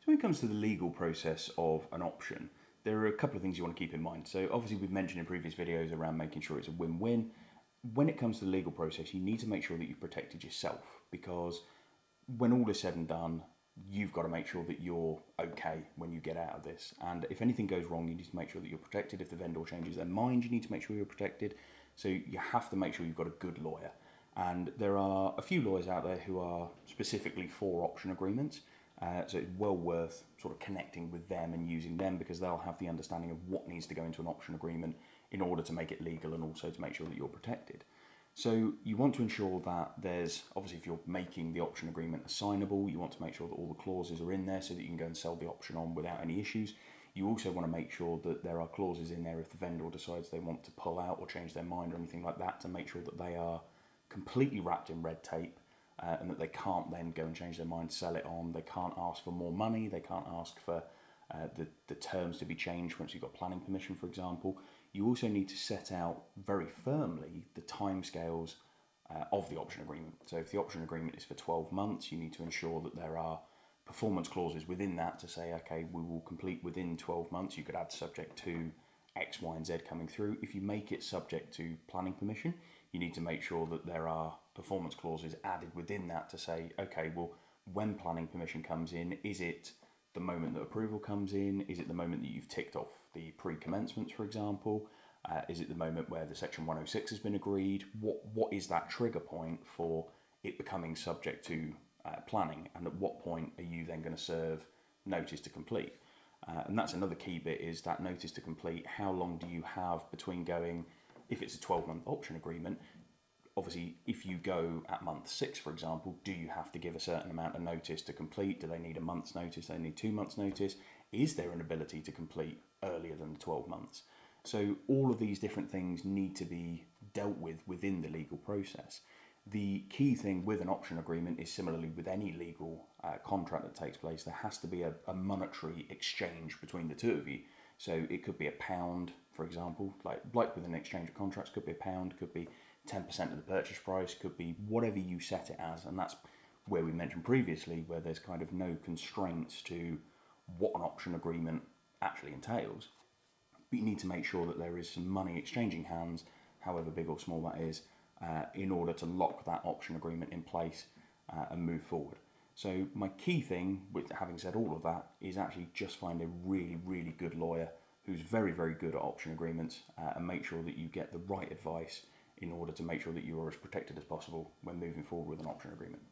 So when it comes to the legal process of an option, there are a couple of things you want to keep in mind. So obviously we've mentioned in previous videos around making sure it's a win-win. When it comes to the legal process, you need to make sure that you've protected yourself, because when all is said and done, you've got to make sure that you're okay when you get out of this. And if anything goes wrong, you need to make sure that you're protected. If the vendor changes their mind, you need to make sure you're protected. So you have to make sure you've got a good lawyer. And there are a few lawyers out there who are specifically for option agreements. So it's well worth sort of connecting with them and using them, because they'll have the understanding of what needs to go into an option agreement in order to make it legal and also to make sure that you're protected. So you want to ensure that there's, obviously if you're making the option agreement assignable, you want to make sure that all the clauses are in there so that you can go and sell the option on without any issues. You also want to make sure that there are clauses in there if the vendor decides they want to pull out or change their mind or anything like that, to make sure that they are completely wrapped in red tape, and that they can't then go and change their mind, sell it on. They can't ask for more money. They can't ask for the terms to be changed once you've got planning permission, for example. You also need to set out very firmly the timescales of the option agreement. So if the option agreement is for 12 months, you need to ensure that there are performance clauses within that to say, okay, we will complete within 12 months. You could add subject to X, Y, and Z coming through. If you make it subject to planning permission, you need to make sure that there are performance clauses added within that to say, okay, well, when planning permission comes in, is it the moment that approval comes in? Is it the moment that you've ticked off the pre-commencements, for example? Is it the moment where the Section 106 has been agreed? What is that trigger point for it becoming subject to planning? And at what point are you then going to serve notice to complete? And that's another key bit, is that notice to complete. How long do you have between going, if it's a 12-month option agreement, obviously if you go at month 6, for example, do you have to give a certain amount of notice to complete? Do they need a month's notice? Do they need 2 months' notice? Is there an ability to complete earlier than the 12 months? So all of these different things need to be dealt with within the legal process. The key thing with an option agreement is, similarly with any legal contract that takes place, there has to be a monetary exchange between the two of you. So it could be £1, for example, like with an exchange of contracts, could be £1, could be 10% of the purchase price, could be whatever you set it as. And that's where we mentioned previously, where there's kind of no constraints to what an option agreement actually entails. But you need to make sure that there is some money exchanging hands, however big or small that is, in order to lock that option agreement in place and move forward. So my key thing, with having said all of that, is actually just find a really, really good lawyer who's very, very good at option agreements, and make sure that you get the right advice in order to make sure that you are as protected as possible when moving forward with an option agreement.